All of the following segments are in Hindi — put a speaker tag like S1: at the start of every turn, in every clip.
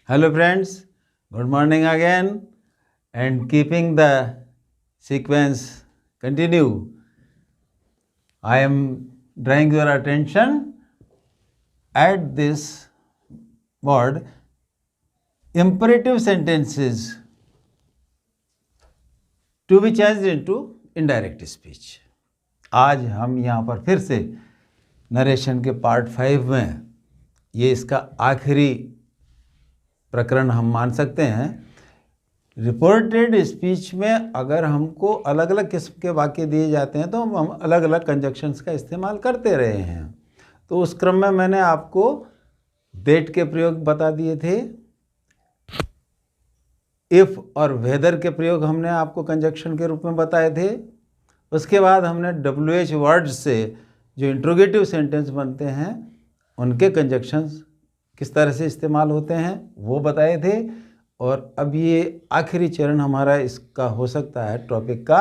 S1: Hello friends, good morning again, and keeping the sequence continue. I am drawing your attention at this word imperative sentences to be changed into indirect speech. आज हम यहाँ पर फिर से नरेशन के पार्ट 5 में ये इसका आखिरी प्रकरण हम मान सकते हैं। रिपोर्टेड स्पीच में अगर हमको अलग अलग किस्म के वाक्य दिए जाते हैं तो हम अलग अलग कंजक्शंस का इस्तेमाल करते रहे हैं। तो उस क्रम में मैंने आपको दैट के प्रयोग बता दिए थे, इफ़ और वेदर के प्रयोग हमने आपको कंजक्शन के रूप में बताए थे। उसके बाद हमने WH वर्ड्स से जो इंट्रोगेटिव सेंटेंस बनते हैं उनके कंजक्शंस किस तरह से इस्तेमाल होते हैं वो बताए थे। और अब ये आखिरी चरण हमारा इसका हो सकता है टॉपिक का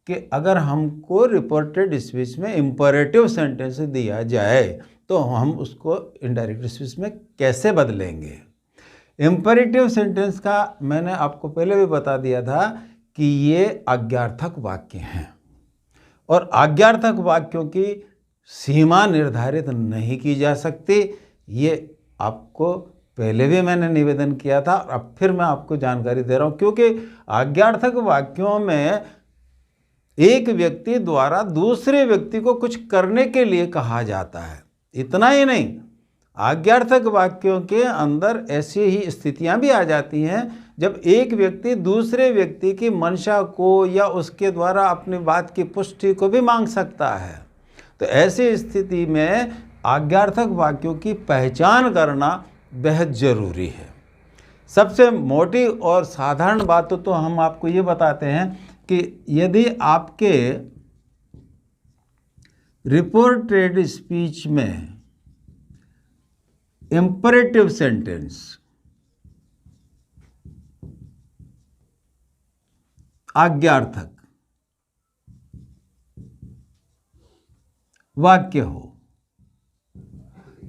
S1: कि अगर हमको रिपोर्टेड स्पीच में इम्परेटिव सेंटेंस दिया जाए तो हम उसको इनडायरेक्ट स्पीच में कैसे बदलेंगे। इम्परेटिव सेंटेंस का मैंने आपको पहले भी बता दिया था कि ये आज्ञार्थक वाक्य हैं और आज्ञार्थक वाक्यों की सीमा निर्धारित नहीं की जा सकती। ये आपको पहले भी मैंने निवेदन किया था और अब फिर मैं आपको जानकारी दे रहा हूँ, क्योंकि आज्ञार्थक वाक्यों में एक व्यक्ति द्वारा दूसरे व्यक्ति को कुछ करने के लिए कहा जाता है। इतना ही नहीं, आज्ञार्थक वाक्यों के अंदर ऐसी ही स्थितियां भी आ जाती हैं जब एक व्यक्ति दूसरे व्यक्ति की मंशा को या उसके द्वारा अपनी बात की पुष्टि को भी मांग सकता है। तो ऐसी स्थिति में आज्ञार्थक वाक्यों की पहचान करना बेहद ज़रूरी है। सबसे मोटी और साधारण बात तो हम आपको ये बताते हैं कि यदि आपके रिपोर्टेड स्पीच में इम्परेटिव सेंटेंस आज्ञार्थक वाक्य हो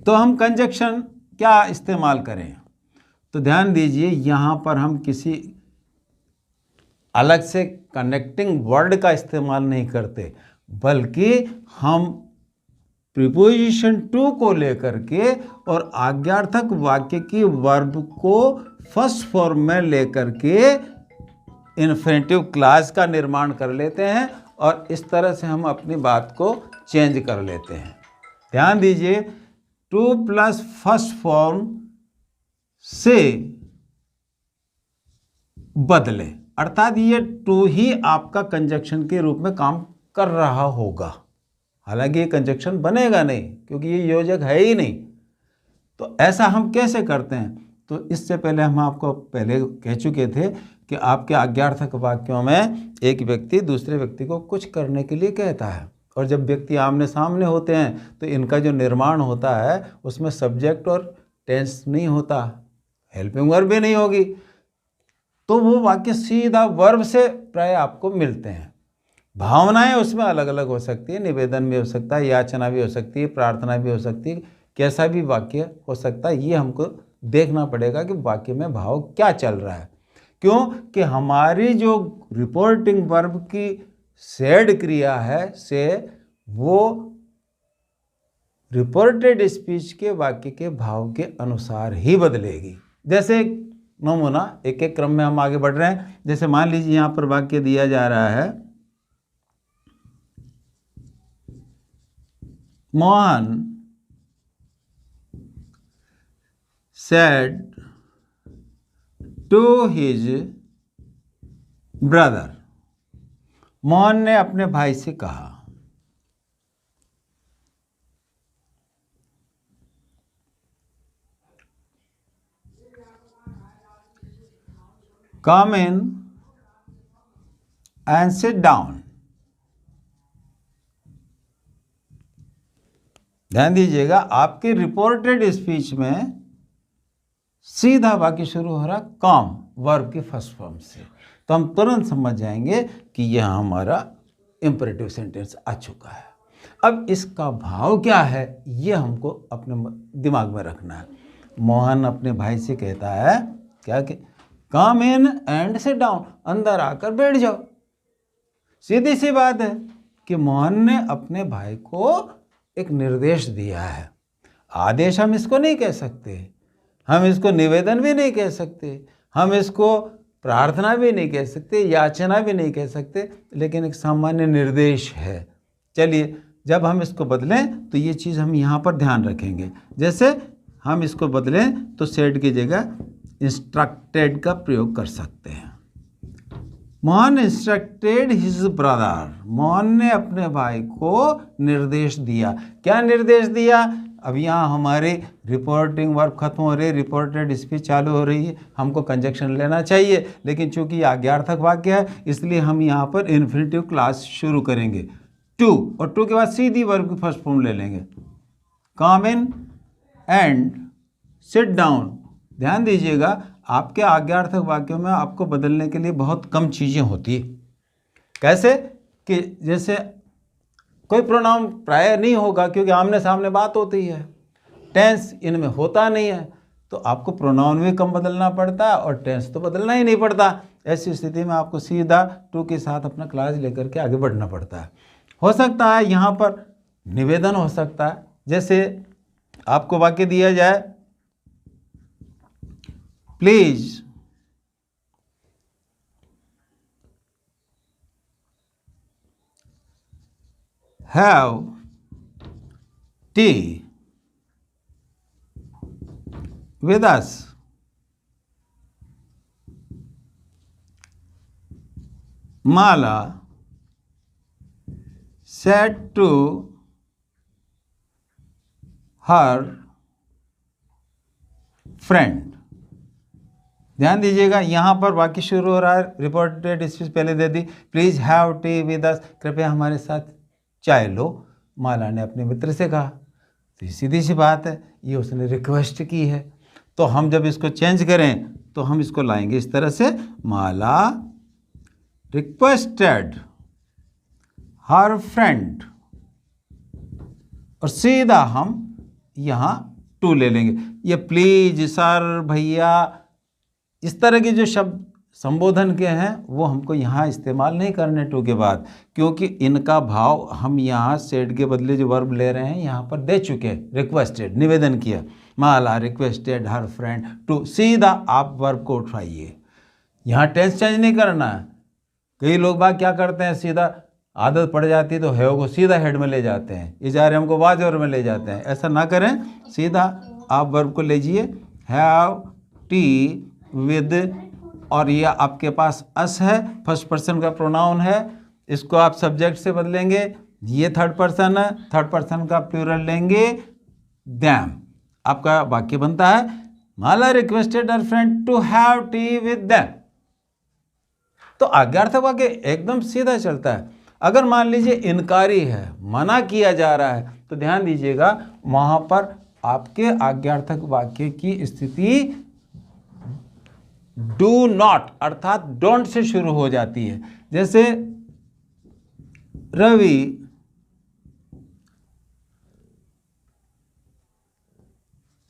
S1: तो हम कंजक्शन क्या इस्तेमाल करें। तो ध्यान दीजिए, यहाँ पर हम किसी अलग से कनेक्टिंग वर्ड का इस्तेमाल नहीं करते, बल्कि हम प्रीपोजिशन टू को लेकर के और आज्ञार्थक वाक्य की वर्ब को फर्स्ट फॉर्म में लेकर के इन्फिनेटिव क्लॉज का निर्माण कर लेते हैं और इस तरह से हम अपनी बात को चेंज कर लेते हैं। ध्यान दीजिए, टू प्लस फर्स्ट फॉर्म से बदले, अर्थात ये टू ही आपका कंजक्शन के रूप में काम कर रहा होगा। हालांकि ये कंजक्शन बनेगा नहीं क्योंकि ये योजक है ही नहीं। तो ऐसा हम कैसे करते हैं? तो इससे पहले हम आपको पहले कह चुके थे कि आपके आज्ञार्थक वाक्यों में एक व्यक्ति दूसरे व्यक्ति को कुछ करने के लिए कहता है, और जब व्यक्ति आमने सामने होते हैं तो इनका जो निर्माण होता है उसमें सब्जेक्ट और टेंस नहीं होता, हेल्पिंग वर्ब भी नहीं होगी, तो वो वाक्य सीधा वर्ब से प्राय आपको मिलते हैं। भावनाएं उसमें अलग अलग हो सकती है, निवेदन भी हो सकता है, याचना भी हो सकती है, प्रार्थना भी हो सकती है, कैसा भी वाक्य हो सकता है। ये हमको देखना पड़ेगा कि वाक्य में भाव क्या चल रहा है। क्यों कि हमारी जो रिपोर्टिंग वर्ब की सेड क्रिया है से वो रिपोर्टेड स्पीच के वाक्य के भाव के अनुसार ही बदलेगी। जैसे नमूना एक एक क्रम में हम आगे बढ़ रहे हैं। जैसे मान लीजिए यहाँ पर वाक्य दिया जा रहा है, Mohan said to his brother, Mohan ने अपने भाई से कहा। Come in and sit down. ध्यान दीजिएगा, आपके रिपोर्टेड स्पीच में सीधा वाक्य शुरू हो रहा कम वर्ब की फर्स्ट फॉर्म से, तो हम तुरंत समझ जाएंगे कि यह हमारा इम्परेटिव सेंटेंस आ चुका है। अब इसका भाव क्या है ये हमको अपने दिमाग में रखना है। मोहन अपने भाई से कहता है क्या कि कम इन एंड सिट डाउन, अंदर आकर बैठ जाओ। सीधी सी बात है कि मोहन ने अपने भाई को एक निर्देश दिया है। आदेश हम इसको नहीं कह सकते, हम इसको निवेदन भी नहीं कह सकते, हम इसको प्रार्थना भी नहीं कह सकते, याचना भी नहीं कह सकते, लेकिन एक सामान्य निर्देश है। चलिए, जब हम इसको बदलें तो ये चीज़ हम यहाँ पर ध्यान रखेंगे। जैसे हम इसको बदलें तो सेड की जगह इंस्ट्रक्टेड का प्रयोग कर सकते हैं। Mohan instructed his brother, Mohan ने अपने भाई को निर्देश दिया। क्या निर्देश दिया? अब यहाँ हमारी रिपोर्टिंग वर्ब खत्म हो रही है, रिपोर्टेड स्पीच चालू हो रही है, हमको कंजक्शन लेना चाहिए, लेकिन चूंकि ये आज्ञार्थक वाक्य है इसलिए हम यहाँ पर इन्फिनिटिव क्लास शुरू करेंगे। टू, और टू के बाद सीधी वर्ब की फर्स्ट फॉर्म ले लेंगे, कम इन एंड सिट डाउन। ध्यान दीजिएगा, आपके आज्ञार्थक वाक्यों में आपको बदलने के लिए बहुत कम चीज़ें होती है। कैसे कि जैसे कोई प्रोनाउन प्राय नहीं होगा क्योंकि आमने सामने बात होती है, टेंस इनमें होता नहीं है, तो आपको प्रोनाउन भी कम बदलना पड़ता है और टेंस तो बदलना ही नहीं पड़ता। ऐसी स्थिति में आपको सीधा टू के साथ अपना क्लास लेकर के आगे बढ़ना पड़ता है। हो सकता है यहाँ पर निवेदन हो सकता है, जैसे आपको वाक्य दिया जाए, please have T with us। Mala said to her friend। ध्यान दीजिएगा, यहाँ पर वाक्य शुरू हो रहा है, रिपोर्टेड स्पीच पहले दे दी, please have tea with us, कृपया हमारे साथ चाय लो, माला ने अपने मित्र से कहा। तो सीधी सी बात है, ये उसने रिक्वेस्ट की है, तो हम जब इसको चेंज करें तो हम इसको लाएंगे इस तरह से, माला रिक्वेस्टेड हर फ्रेंड, और सीधा हम यहाँ टू ले लेंगे। ये प्लीज, सर, भैया, इस तरह के जो शब्द संबोधन के हैं वो हमको यहाँ इस्तेमाल नहीं करने टू के बाद, क्योंकि इनका भाव हम यहाँ सेड के बदले जो वर्ब ले रहे हैं यहाँ पर दे चुके हैं। रिक्वेस्टेड, निवेदन किया, माला रिक्वेस्टेड हर फ्रेंड टू, सीधा आप वर्ब को उठाइए, यहाँ टेंस चेंज नहीं करना है। कई लोग बात क्या करते हैं, सीधा आदत पड़ जाती है तो हैव को सीधा हेड में ले जाते हैं, इजारे हमको वाज वर्ब में ले जाते हैं। ऐसा ना करें, सीधा आप वर्ब को लीजिए, हैव टी विद, और ये आपके पास अस है, फर्स्ट पर्सन का प्रोनाउन है, इसको आप सब्जेक्ट से बदलेंगे, ये थर्ड पर्सन है, थर्ड पर्सन का प्लूरल लेंगे, दैम। आपका वाक्य बनता है, Mala requested her friend to have tea with them. तो आज्ञार्थक वाक्य एकदम सीधा चलता है। अगर मान लीजिए इनकारी है, मना किया जा रहा है, तो ध्यान दीजिएगा वहां पर आपके आज्ञार्थक वाक्य की स्थिति डू नॉट अर्थात डोंट से शुरू हो जाती है। जैसे Ravi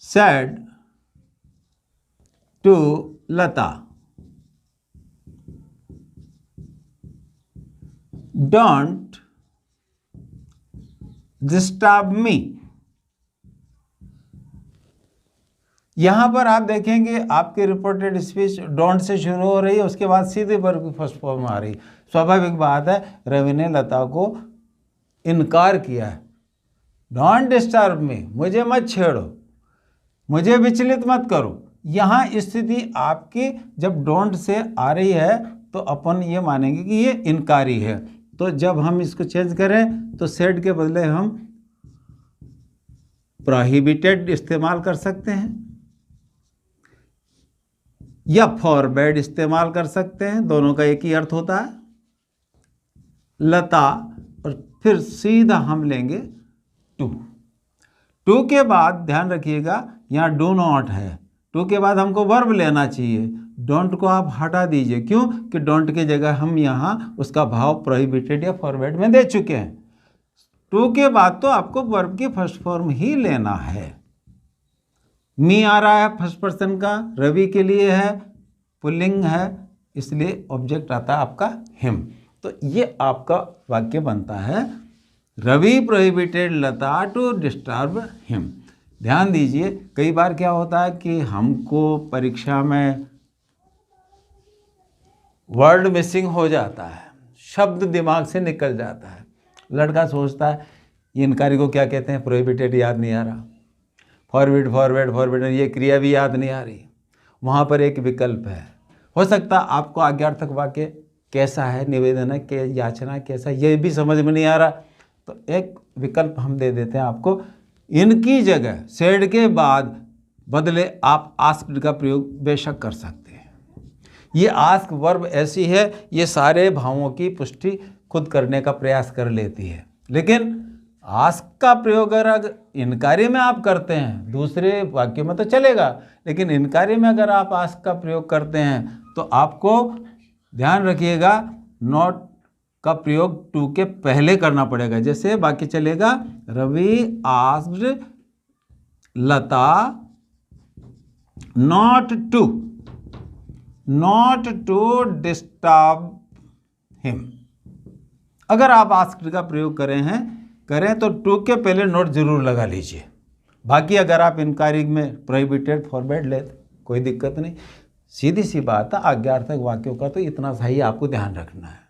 S1: said to Lata, don't disturb me। यहां पर आप देखेंगे आपके रिपोर्टेड स्पीच डोंट से शुरू हो रही है, उसके बाद सीधे वर्ब की फर्स्ट फॉर्म आ रही। स्वाभाविक बात है, रवि ने लता को इनकार किया है, डोंट डिस्टर्ब मी, मुझे मत छेड़ो, मुझे विचलित मत करो। यहाँ स्थिति आपकी जब डोंट से आ रही है तो अपन ये मानेंगे कि ये इनकारी है। तो जब हम इसको चेंज करें तो सेड के बदले हम प्रोहिबिटेड इस्तेमाल कर सकते हैं या फॉरबैड इस्तेमाल कर सकते हैं, दोनों का एक ही अर्थ होता है, लता, और फिर सीधा हम लेंगे टू। टू के बाद ध्यान रखिएगा यहाँ डू नॉट है, टू के बाद हमको वर्ब लेना चाहिए, डोंट को आप हटा दीजिए। क्यों कि डोंट की जगह हम यहाँ उसका भाव प्रोहिबिटेड या फॉरवर्ड में दे चुके हैं। टू के बाद तो आपको वर्ब की फर्स्ट फॉर्म ही लेना है। मी आ रहा है फर्स्ट पर्सन का, रवि के लिए है, पुल्लिंग है, इसलिए ऑब्जेक्ट आता है आपका हिम। तो ये आपका वाक्य बनता है, Ravi prohibited Lata to disturb him. ध्यान दीजिए, कई बार क्या होता है कि हमको परीक्षा में वर्ड मिसिंग हो जाता है, शब्द दिमाग से निकल जाता है। लड़का सोचता है ये इनकारी को क्या कहते हैं, प्रोहिबिटेड याद नहीं आ रहा, फॉरवर्ड फॉरवर्ड फॉरवर्ड ये क्रिया भी याद नहीं आ रही। वहाँ पर एक विकल्प है, हो सकता है आपको आज्ञार्थक वाक्य कैसा है, निवेदन है के याचना कैसा, ये भी समझ में नहीं आ रहा, तो एक विकल्प हम दे देते हैं आपको, इनकी जगह सेड के बाद बदले आप आस्क्ड का प्रयोग बेशक कर सकते हैं। ये आस्क वर्ब ऐसी है, ये सारे भावों की पुष्टि खुद करने का प्रयास कर लेती है, लेकिन आस्क का प्रयोग अगर इनकारी में आप करते हैं, दूसरे वाक्यों में तो चलेगा, लेकिन इनकारी में अगर आप आस्क का प्रयोग करते हैं तो आपको ध्यान रखिएगा नॉट का प्रयोग टू के पहले करना पड़ेगा। जैसे वाक्य चलेगा, Ravi asked Lata not to disturb him. अगर आप आस्क्ड का प्रयोग करें तो टू के पहले नोट जरूर लगा लीजिए। बाकी अगर आप इनकारी में प्रोहिबिटेड फॉरवर्ड लेते कोई दिक्कत नहीं। सीधी सी बात है, आज्ञार्थक वाक्यों का तो इतना सा ही आपको ध्यान रखना है,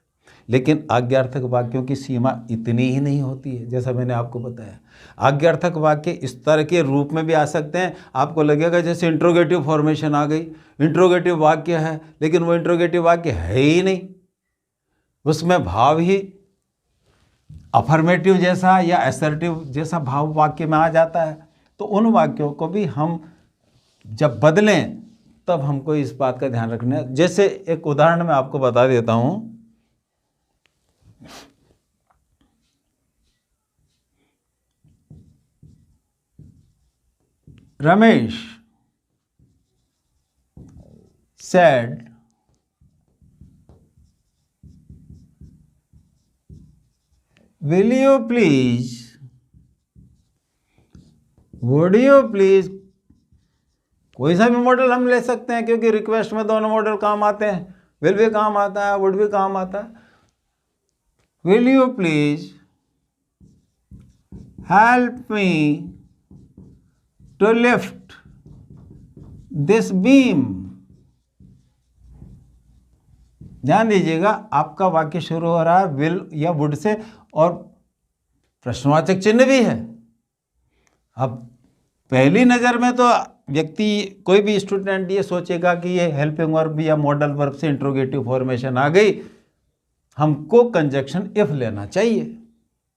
S1: लेकिन आज्ञार्थक वाक्यों की सीमा इतनी ही नहीं होती है। जैसा मैंने आपको बताया, आज्ञार्थक वाक्य इस तरह के रूप में भी आ सकते हैं, आपको लगेगा जैसे इंट्रोगेटिव फॉर्मेशन आ गई, इंट्रोगेटिव वाक्य है, लेकिन वो इंट्रोगेटिव वाक्य है ही नहीं, उसमें भाव ही अफर्मेटिव जैसा या असर्टिव जैसा भाव वाक्य में आ जाता है। तो उन वाक्यों को भी हम जब बदलें तब हमको इस बात का ध्यान रखना है। जैसे एक उदाहरण मैं आपको बता देता हूं, Ramesh said will you please, would you please, कोई सा भी मॉडल हम ले सकते हैं क्योंकि रिक्वेस्ट में दोनों मॉडल काम आते हैं, विल भी काम आता है, वुड भी काम आता है। Will you please help me to lift this beam. ध्यान दीजिएगा, आपका वाक्य शुरू हो रहा है विल या वुड से और प्रश्नवाचक चिन्ह भी है। अब पहली नज़र में तो व्यक्ति, कोई भी स्टूडेंट ये सोचेगा कि ये हेल्पिंग वर्ब या मॉडल वर्ब से इंट्रोगेटिव फॉर्मेशन आ गई, हमको कंजक्शन इफ लेना चाहिए।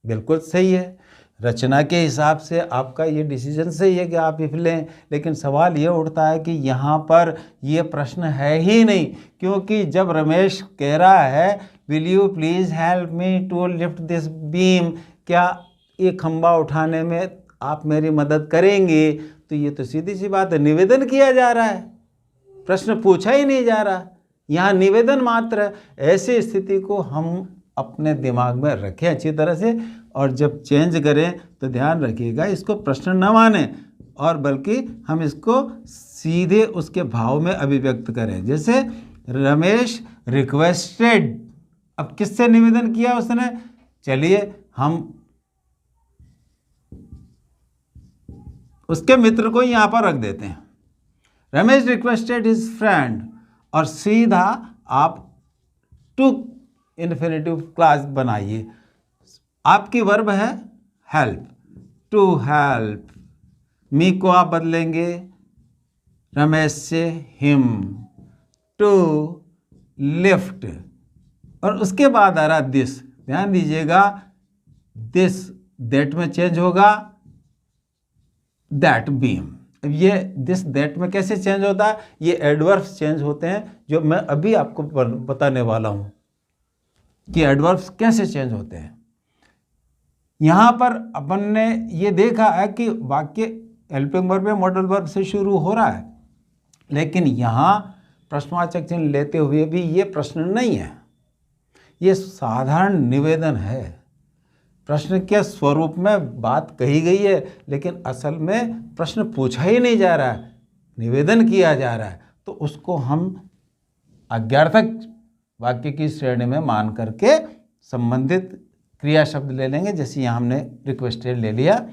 S1: बिल्कुल सही है, रचना के हिसाब से आपका ये डिसीजन सही है कि आप इफ लें, लेकिन सवाल ये उठता है कि यहाँ पर ये प्रश्न है ही नहीं, क्योंकि जब रमेश कह रहा है will you please help me to lift this beam, क्या ये खंबा उठाने में आप मेरी मदद करेंगे, तो ये तो सीधी सी बात है, निवेदन किया जा रहा है, प्रश्न पूछा ही नहीं जा रहा, यहाँ निवेदन मात्र है। ऐसी स्थिति को हम अपने दिमाग में रखें अच्छी तरह से, और जब चेंज करें तो ध्यान रखिएगा इसको प्रश्न न माने, और बल्कि हम इसको सीधे उसके भाव में अभिव्यक्त करें। जैसे रमेश रिक्वेस्टेड, अब किससे निवेदन किया उसने, चलिए हम उसके मित्र को यहाँ पर रख देते हैं, रमेश रिक्वेस्टेड हिज फ्रेंड, और सीधा आप टू इन्फिनेटिव क्लास बनाइए। आपकी वर्ब है हेल्प, टू हेल्प, मी को आप बदलेंगे रमेश से हिम, टू लिफ्ट, और उसके बाद आ रहा दिस। ध्यान दीजिएगा, दिस दैट में चेंज होगा दैट बीम। अब ये दिस दैट में कैसे चेंज होता है, ये एडवर्ब्स चेंज होते हैं, जो मैं अभी आपको बताने वाला हूं कि एडवर्ब्स कैसे चेंज होते हैं। यहाँ पर अपन ने ये देखा है कि वाक्य हेल्पिंग वर्ब में मॉडल वर्ब से शुरू हो रहा है, लेकिन यहाँ प्रश्नवाचक चिन्ह लेते हुए भी ये प्रश्न नहीं है, ये साधारण निवेदन है। प्रश्न के स्वरूप में बात कही गई है, लेकिन असल में प्रश्न पूछा ही नहीं जा रहा है, निवेदन किया जा रहा है, तो उसको हम आज्ञार्थक वाक्य की श्रेणी में मान करके संबंधित क्रिया शब्द ले लेंगे। जैसे यहाँ हमने रिक्वेस्टेड ले लिया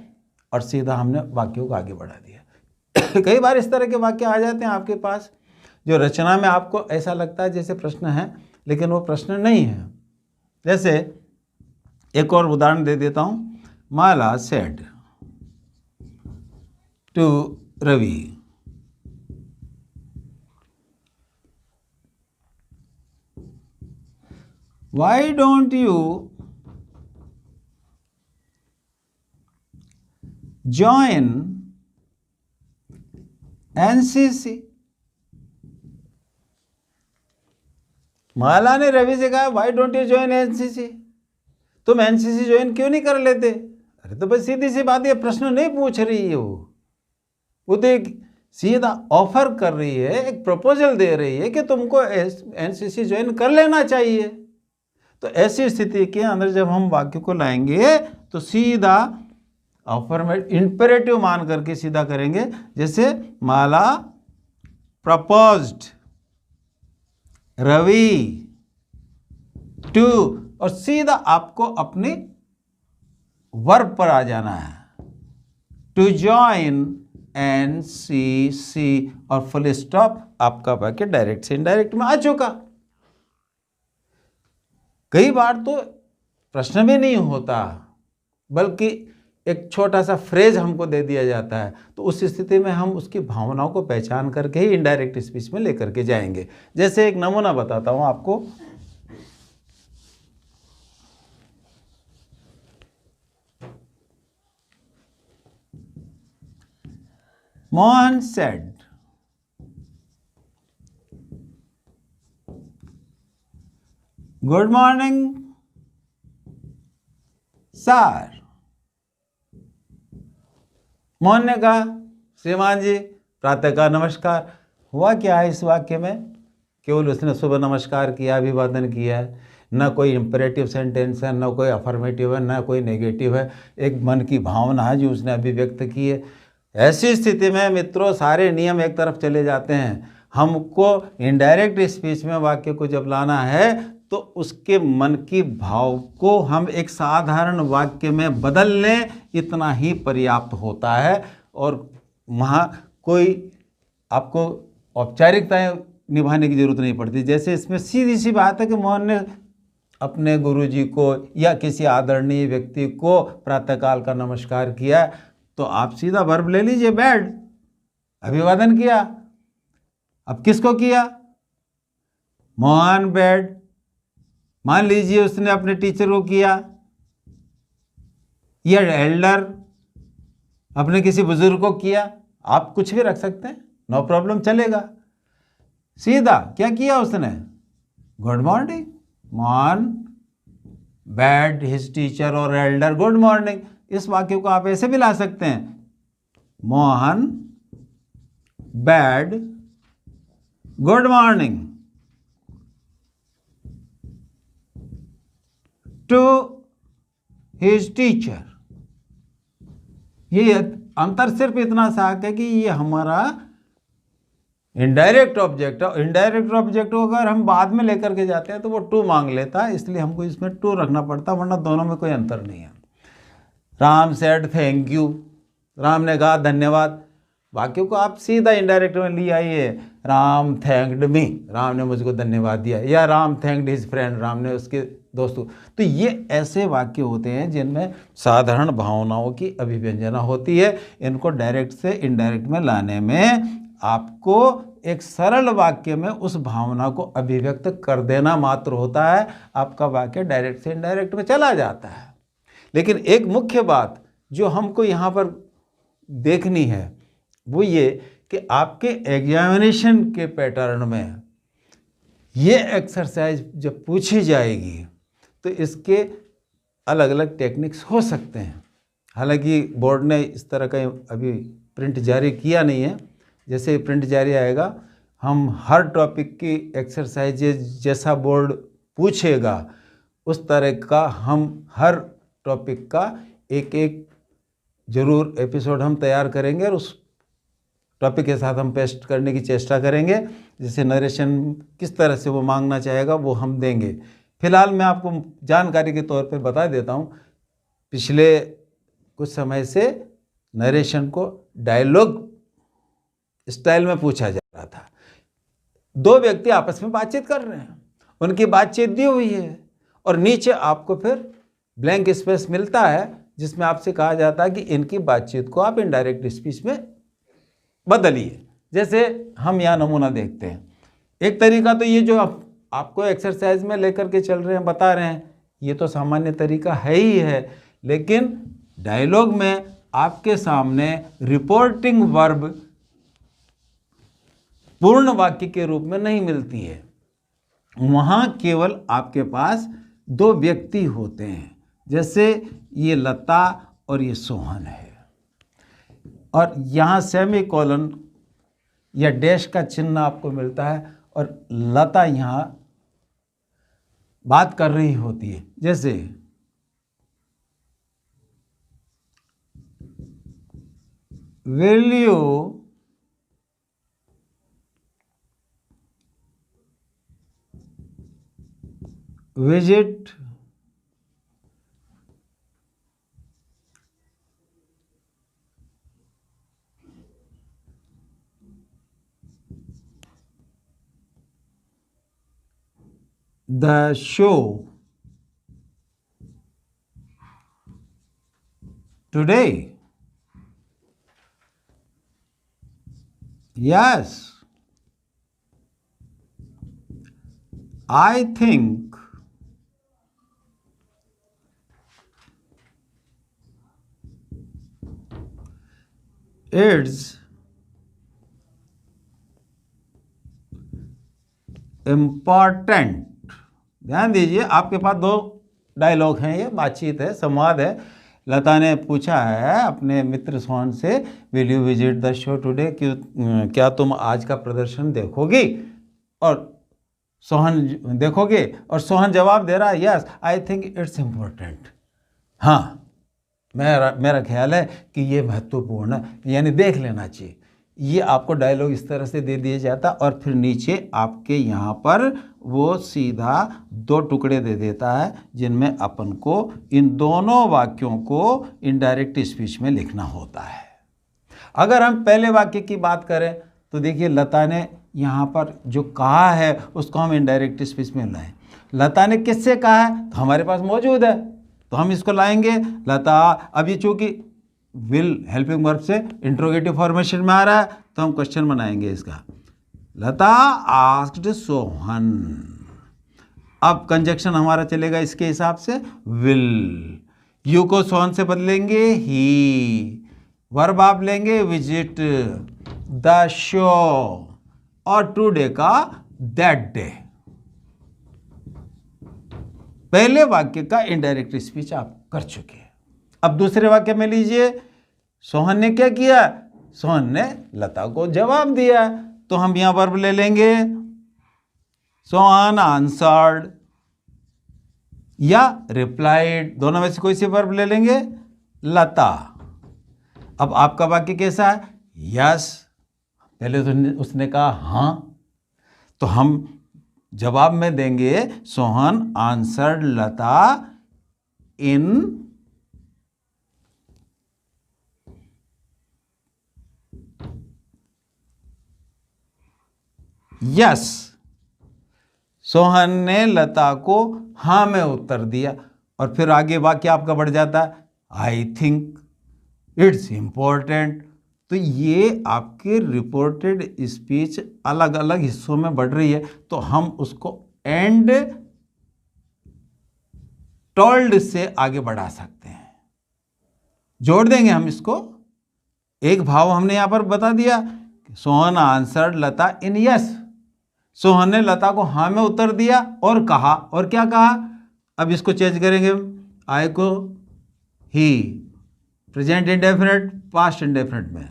S1: और सीधा हमने वाक्यों को आगे बढ़ा दिया। कई बार इस तरह के वाक्य आ जाते हैं आपके पास जो रचना में आपको ऐसा लगता है जैसे प्रश्न है, लेकिन वो प्रश्न नहीं है। जैसे एक और उदाहरण दे देता हूँ। Mala said to Ravi, why don't you join NCC? Mala ने रवि से कहा why don't you join NCC, तुम एनसीसी ज्वाइन क्यों नहीं कर लेते? अरे तो बस सीधी सी बात है, प्रश्न नहीं पूछ रही है वो तो एक सीधा ऑफर कर रही है, एक प्रपोजल दे रही है कि तुमको एनसीसी ज्वाइन कर लेना चाहिए। तो ऐसी स्थिति के अंदर जब हम वाक्य को लाएंगे तो सीधा ऑफर में इंपेरेटिव मान करके सीधा करेंगे। जैसे माला प्रपोज्ड रवि टू, और सीधा आपको अपने वर्ब पर आ जाना है, टू जॉइन एनसीसी, और फुल स्टॉप, आपका वाक्य डायरेक्ट से इनडायरेक्ट में आ चुका। कई बार तो प्रश्न भी नहीं होता, बल्कि एक छोटा सा फ्रेज हमको दे दिया जाता है, तो उस स्थिति में हम उसकी भावनाओं को पहचान करके ही इनडायरेक्ट स्पीच में लेकर के जाएंगे। जैसे एक नमूना बताता हूं आपको। Mohan said, good morning sir. Mohan ने कहा श्रीमान जी प्रातः का नमस्कार। हुआ क्या है इस वाक्य में? केवल उसने सुबह नमस्कार किया, अभिवादन किया है, न कोई इंपेरेटिव सेंटेंस है, न कोई अफर्मेटिव है, न कोई नेगेटिव है, एक मन की भावना है जो उसने अभिव्यक्त की है। ऐसी स्थिति में मित्रों सारे नियम एक तरफ चले जाते हैं। हमको इनडायरेक्ट स्पीच में वाक्य को जब लाना है तो उसके मन की भाव को हम एक साधारण वाक्य में बदल लें, इतना ही पर्याप्त होता है। और वहाँ कोई आपको औपचारिकताएं निभाने की जरूरत नहीं पड़ती। जैसे इसमें सीधी सी बात है कि मोहन ने अपने गुरुजी को या किसी आदरणीय व्यक्ति को प्रातःकाल का नमस्कार किया, तो आप सीधा वर्ब ले लीजिए, बैड, अभिवादन किया। अब किसको किया? मोहन बैड। मान लीजिए उसने अपने टीचर को किया, या एल्डर अपने किसी बुजुर्ग को किया, आप कुछ भी रख सकते हैं, नो प्रॉब्लम, चलेगा। सीधा क्या किया उसने? Good morning. Mohan bade his teacher और एल्डर गुड मॉर्निंग। इस वाक्य को आप ऐसे भी ला सकते हैं, Mohan bade good morning to his teacher. ये अंतर सिर्फ इतना सा है कि ये हमारा इनडायरेक्ट ऑब्जेक्ट है। इनडायरेक्ट ऑब्जेक्ट को अगर हम बाद में लेकर के जाते हैं तो वो टू मांग लेता है, इसलिए हमको इसमें टू रखना पड़ता, वरना दोनों में कोई अंतर नहीं है। Ram said thank you, Ram ने कहा धन्यवाद। वाक्यों को आप सीधा इनडायरेक्ट में ले आइए, राम थैंक्ड मी, राम ने मुझको धन्यवाद दिया, या Ram thanked his friend, Ram ने उसके दोस्तों। तो ये ऐसे वाक्य होते हैं जिनमें साधारण भावनाओं की अभिव्यंजना होती है। इनको डायरेक्ट से इनडायरेक्ट में लाने में आपको एक सरल वाक्य में उस भावना को अभिव्यक्त कर देना मात्र होता है, आपका वाक्य डायरेक्ट से इनडायरेक्ट में चला जाता है। लेकिन एक मुख्य बात जो हमको यहाँ पर देखनी है वो ये कि आपके एग्जामिनेशन के पैटर्न में ये एक्सरसाइज जब पूछी जाएगी तो इसके अलग अलग टेक्निक्स हो सकते हैं। हालांकि बोर्ड ने इस तरह का अभी प्रिंट जारी किया नहीं है। जैसे प्रिंट जारी आएगा हम हर टॉपिक की एक्सरसाइजेज जैसा बोर्ड पूछेगा उस तरह का हम हर टॉपिक का एक एक जरूर एपिसोड हम तैयार करेंगे और उस टॉपिक के साथ हम पेस्ट करने की चेष्टा करेंगे। जैसे नरेशन किस तरह से वो मांगना चाहेगा वो हम देंगे। फिलहाल मैं आपको जानकारी के तौर पे बता देता हूँ, पिछले कुछ समय से नरेशन को डायलॉग स्टाइल में पूछा जा रहा था। दो व्यक्ति आपस में बातचीत कर रहे हैं, उनकी बातचीत दी हुई है और नीचे आपको फिर ब्लैंक स्पेस मिलता है जिसमें आपसे कहा जाता है कि इनकी बातचीत को आप इनडायरेक्ट स्पीच में बदलिए। जैसे हम यहाँ नमूना देखते हैं, एक तरीका तो ये जो आपको एक्सरसाइज में लेकर के चल रहे हैं, बता रहे हैं, ये तो सामान्य तरीका है ही है, लेकिन डायलॉग में आपके सामने रिपोर्टिंग वर्ब पूर्ण वाक्य के रूप में नहीं मिलती है। वहाँ केवल आपके पास दो व्यक्ति होते हैं, जैसे ये लता और ये सोहन है, और यहाँ सेमी कॉलन या डैश का चिन्ह आपको मिलता है और लता यहाँ बात कर रही होती है। जैसे will you visit the show today? Yes, I think it's important। ध्यान दीजिए, आपके पास दो डायलॉग हैं, ये बातचीत है, संवाद है। लता ने पूछा है अपने मित्र सोहन से, will you visit the show today, क्या तुम आज का प्रदर्शन देखोगी? और सोहन देखोगे, और सोहन जवाब दे रहा है, yes I think it's important. हाँ, मेरा ख्याल है कि ये महत्वपूर्ण है, यानी देख लेना चाहिए। ये आपको डायलॉग इस तरह से दे दिया जाता, और फिर नीचे आपके यहाँ पर वो सीधा दो टुकड़े दे देता है जिनमें अपन को इन दोनों वाक्यों को इनडायरेक्ट स्पीच में लिखना होता है। अगर हम पहले वाक्य की बात करें तो देखिए, लता ने यहाँ पर जो कहा है उसको हम इनडायरेक्ट स्पीच में लाएं। लता ने किससे कहा है तो हमारे पास मौजूद है, तो हम इसको लाएंगे लता। अब ये चूँकि विल हेल्पिंग वर्ब से इंट्रोगेटिव फॉर्मेशन में आ रहा है तो हम क्वेश्चन बनाएंगे इसका, लता आस्क्ड सोहन। अब कंजक्शन हमारा चलेगा इसके हिसाब से, विल, यू को सोहन से बदलेंगे ही, वर्ब आप लेंगे विजिट द शो, और टुडे का दैट डे। पहले वाक्य का इनडायरेक्ट स्पीच आप कर चुके हैं। अब दूसरे वाक्य में लीजिए, सोहन ने क्या किया? सोहन ने लता को जवाब दिया, तो हम यहां वर्ब ले लेंगे, सोहन आंसर्ड या रिप्लाइड, दोनों में से कोई सी वर्ब ले लेंगे, लता। अब आपका वाक्य कैसा है? यस, पहले तो उसने कहा हाँ, तो हम जवाब में देंगे Sohan answered Lata in yes. Sohan ने लता को हाँ में उत्तर दिया, और फिर आगे वाक्य आपका बढ़ जाता है, आई थिंक इट्स इम्पोर्टेंट। तो ये आपके रिपोर्टेड स्पीच अलग अलग हिस्सों में बढ़ रही है, तो हम उसको एंड टोल्ड से आगे बढ़ा सकते हैं, जोड़ देंगे हम इसको। एक भाव हमने यहां पर बता दिया, Sohan answered Lata in yes. Sohan ने लता को हाँ में उत्तर दिया और कहा, और क्या कहा? अब इसको चेंज करेंगे, आई को ही, प्रेजेंट इंडेफिनिट पास्ट इंडेफिनिट में,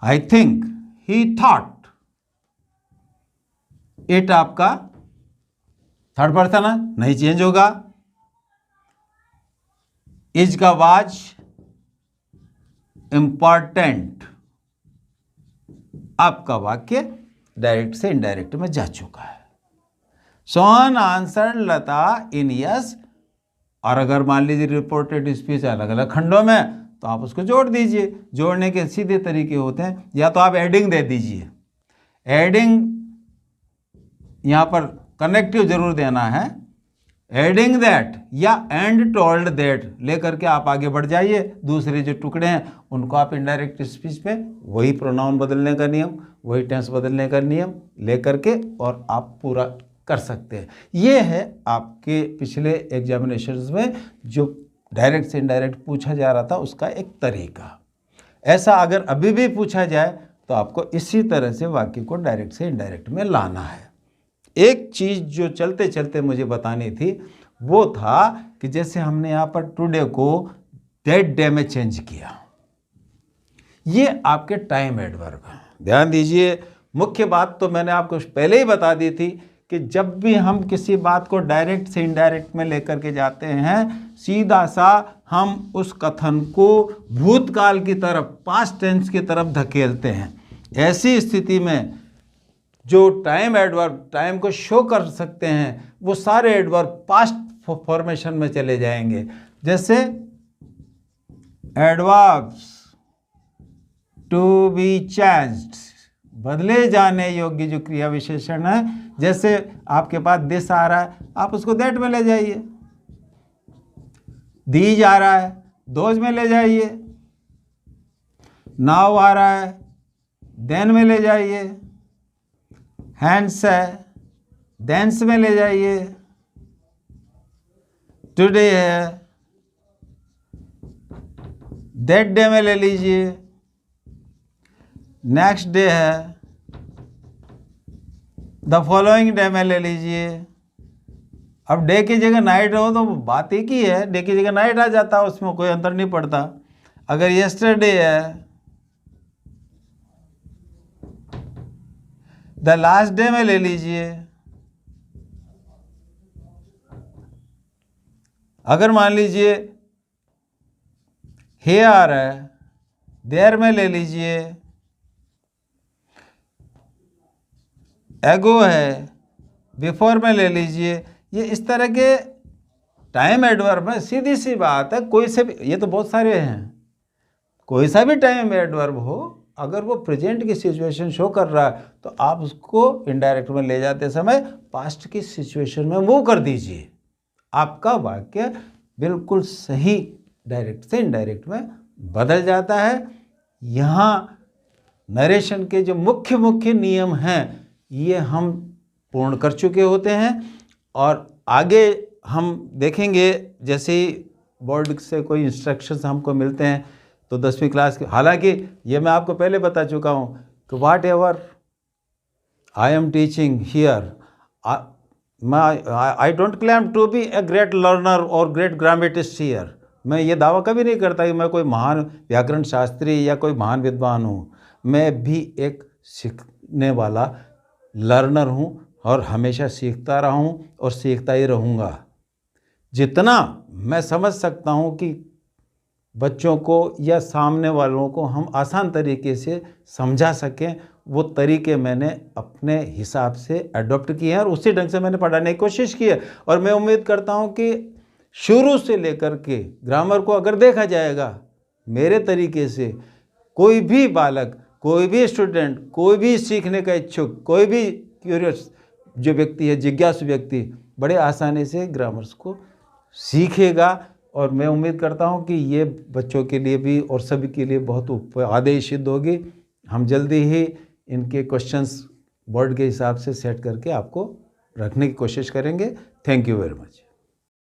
S1: I think he thought it, आपका थर्ड पर्सन है, नहीं चेंज होगा। इज का वाज इम्पॉर्टेंट, आपका वाक्य डायरेक्ट से इनडायरेक्ट में जा चुका है। Sohan answered Lata in yes, और अगर मान लीजिए रिपोर्टेड स्पीच अलग अलग खंडों में तो आप उसको जोड़ दीजिए। जोड़ने के सीधे तरीके होते हैं, या तो आप एडिंग दे दीजिए, एडिंग यहाँ पर कनेक्टिव जरूर देना है, एडिंग दैट या एंड टोल्ड दैट लेकर के आप आगे बढ़ जाइए। दूसरे जो टुकड़े हैं उनको आप इनडायरेक्ट स्पीच पे वही प्रोनाउन बदलने का नियम, वही टेंस बदलने का नियम लेकर के और आप पूरा कर सकते हैं। ये है आपके पिछले एग्जामिनेशंस में जो डायरेक्ट से इनडायरेक्ट पूछा जा रहा था उसका एक तरीका। ऐसा अगर अभी भी पूछा जाए तो आपको इसी तरह से वाक्य को डायरेक्ट से इनडायरेक्ट में लाना है। एक चीज़ जो चलते चलते मुझे बतानी थी वो था कि जैसे हमने यहाँ पर टुडे को दैट डे में चेंज किया, ये आपके टाइम एडवर्ब है। ध्यान दीजिए, मुख्य बात तो मैंने आपको पहले ही बता दी थी कि जब भी हम किसी बात को डायरेक्ट से इनडायरेक्ट में लेकर के जाते हैं, सीधा सा हम उस कथन को भूतकाल की तरफ, पास्ट टेंस की तरफ धकेलते हैं। ऐसी स्थिति में जो टाइम एडवर्ब टाइम को शो कर सकते हैं वो सारे एडवर्ब पास्ट फॉर्मेशन में चले जाएंगे। जैसे एडवर्ब्स टू बी चेंज्ड, बदले जाने योग्य जो क्रिया विशेषण है, जैसे आपके पास दिस आ रहा है आप उसको दैट में ले जाइए, दीज आ रहा है दोज में ले जाइए, नाउ आ रहा है देन में ले जाइए, हैंड्स है देंस में ले जाइए, टुडे है दैट डे में ले लीजिए, नेक्स्ट डे है द फॉलोइंग डे में ले लीजिए। अब डे की जगह नाइट हो तो बात एक ही है, डे की जगह नाइट आ जाता है, उसमें कोई अंतर नहीं पड़ता। अगर यस्टरडे है द लास्ट डे में ले लीजिए। अगर मान लीजिए हेयर है देयर में ले लीजिए, एगो है बिफोर में ले लीजिए। ये इस तरह के टाइम एडवर्ब में सीधी सी बात है, कोई से भी, ये तो बहुत सारे हैं, कोई सा भी टाइम एडवर्ब हो अगर वो प्रेजेंट की सिचुएशन शो कर रहा है तो आप उसको इनडायरेक्ट में ले जाते समय पास्ट की सिचुएशन में मूव कर दीजिए, आपका वाक्य बिल्कुल सही डायरेक्ट से इनडायरेक्ट में बदल जाता है। यहाँ नरेशन के जो मुख्य मुख्य नियम हैं ये हम पूर्ण कर चुके होते हैं और आगे हम देखेंगे जैसे ही बोर्ड से कोई इंस्ट्रक्शंस हमको मिलते हैं तो 10वीं क्लास के, हालांकि ये मैं आपको पहले बता चुका हूँ कि whatever I am teaching here, I don't claim to be a great learner और ग्रेट ग्रामेटिस्ट हियर। मैं ये दावा कभी नहीं करता कि मैं कोई महान व्याकरण शास्त्री या कोई महान विद्वान हूँ, मैं भी एक सीखने वाला लर्नर हूँ और हमेशा सीखता रहा हूँ और सीखता ही रहूँगा। जितना मैं समझ सकता हूँ कि बच्चों को या सामने वालों को हम आसान तरीके से समझा सकें, वो तरीके मैंने अपने हिसाब से अडॉप्ट किए हैं और उसी ढंग से मैंने पढ़ाने की कोशिश की है। और मैं उम्मीद करता हूँ कि शुरू से लेकर के ग्रामर को अगर देखा जाएगा मेरे तरीके से, कोई भी बालक, कोई भी स्टूडेंट, कोई भी सीखने का इच्छुक, कोई भी क्यूरियस जो व्यक्ति है, जिज्ञासु व्यक्ति, बड़े आसानी से ग्रामर्स को सीखेगा। और मैं उम्मीद करता हूँ कि ये बच्चों के लिए भी और सभी के लिए बहुत उपयोगी सिद्ध होगी। हम जल्दी ही इनके क्वेश्चंस बोर्ड के हिसाब से सेट करके आपको रखने की कोशिश करेंगे। Thank you very much.